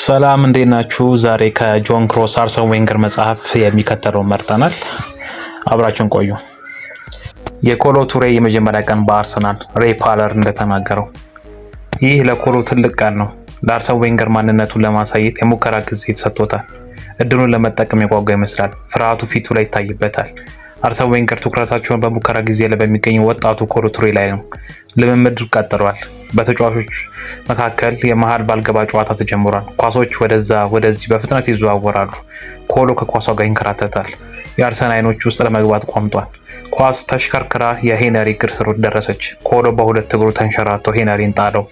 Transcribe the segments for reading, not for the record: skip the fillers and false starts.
ሰላም እንዴት ናችሁ? ዛሬ ከጆን ክሮስ አርሰን ዌንገር መጽሐፍ የሚከተለውን መርጠናል። አብራችሁን ቆዩ። የኮሎ ቱሬ የመጀመሪያ ቀን በአርሰናል ሬይ ፓለር እንደተናገረው ይህ ለኮሎ ትልቅ ቀን ነው። ለአርሰን ዌንገር ማንነቱን ለማሳየት የሙከራ ጊዜ ተሰጥቶታል። እድሉን ለመጠቀም የጓጓ ይመስላል። ፍርሃቱ ፊቱ ላይ ይታይበታል። አርሰን ዌንገር ትኩረታቸውን በሙከራ ጊዜ ላይ በሚገኘው ወጣቱ ኮሎ ቱሬ ላይ ነው። ልምምድ ቀጥሏል። በተጫዋቾች መካከል የመሃል ባልገባ ጨዋታ ተጀምሯል። ኳሶች ወደዛ ወደዚህ በፍጥነት ይዘዋወራሉ። ኮሎ ከኳሷ ጋር ይንከራተታል። የአርሰን አይኖች ውስጥ ለመግባት ቆምጧል። ኳስ ተሽከርክራ የሄነሪ እግር ስር ደረሰች። ኮሎ በሁለት እግሩ ተንሸራቶ ሄነሪን ጣለው።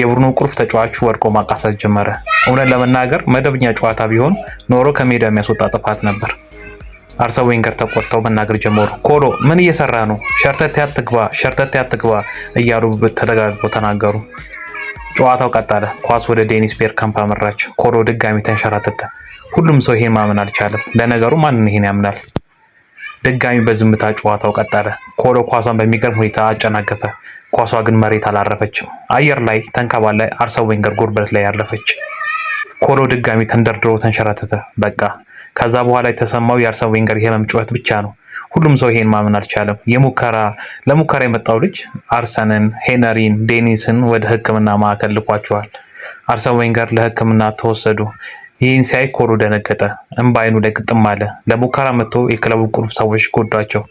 የቡድኑ ቁልፍ ተጫዋች ወድቆ ማቃሰት ጀመረ። እውነት ለመናገር መደበኛ ጨዋታ ቢሆን ኖሮ ከሜዳ የሚያስወጣ ጥፋት ነበር። አርሰን ዌንገር ተቆጥተው መናገር ጀመሩ። ኮሎ ምን እየሰራ ነው? ሸርተቴ አትግባ እያሉ ተደጋግመው ተናገሩ። ጨዋታው ቀጠለ። ኳስ ወደ ዴኒስ ቤርካምፕ አመራች። ኮሎ ድጋሚ ተንሸራተተ። ሁሉም ሰው ይሄን ማመን አልቻለም። ለነገሩ ማንን ይሄን ያምናል? ድጋሚ በዝምታ ጨዋታው ቀጠለ። ኮሎ ኳሷን በሚገርም ሁኔታ አጨናገፈ። ኳሷ ግን መሬት አላረፈችም። አየር ላይ ተንከባላ አርሰን ዌንገር ጉልበት ላይ ያረፈች። ኮሎ ድጋሚ ተንደርድሮ ተንሸራተተ። በቃ ከዛ በኋላ የተሰማው የአርሰን ዌንገር የህመም ጩኸት ብቻ ነው። ሁሉም ሰው ይሄን ማመን አልቻለም። ለሙከራ የመጣው ልጅ አርሰንን፣ ሄነሪን፣ ዴኒስን ወደ ሕክምና ማዕከል ልኳቸዋል። አርሰን ዌንገር ለሕክምና ተወሰዱ። ይህን ሲያይ ኮሎ ደነገጠ። እንባ አይኑ ላይ ግጥም አለ። ለሙከራ መጥቶ የክለቡ ቁልፍ ሰዎች ጎዷቸው።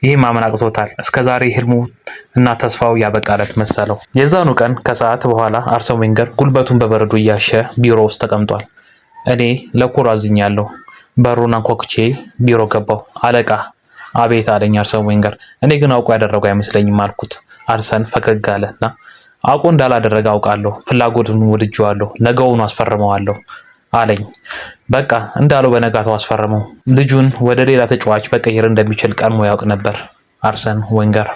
ይህ ማመን አቅቶታል። እስከዛሬ ህልሙ እና ተስፋው ያበቃለት መሰለው። የዛኑ ቀን ከሰዓት በኋላ አርሰን ዌንገር ጉልበቱን በበረዶ እያሸ ቢሮ ውስጥ ተቀምጧል። እኔ ለኮሎ አዝኛለሁ። በሩን አንኳኩቼ ቢሮ ገባው። አለቃ። አቤት አለኝ አርሰን ዌንገር። እኔ ግን አውቆ ያደረገው አይመስለኝም አልኩት። አርሰን ፈገግ አለና አውቆ እንዳላደረገ አውቃለሁ። ፍላጎቱን ወድጄዋለሁ። ነገውኑ አስፈርመዋለሁ አለኝ። በቃ እንዳለው በነጋታው አስፈረመው። ልጁን ወደ ሌላ ተጫዋች መቀየር እንደሚችል ቀድሞ ያውቅ ነበር አርሰን ዌንገር።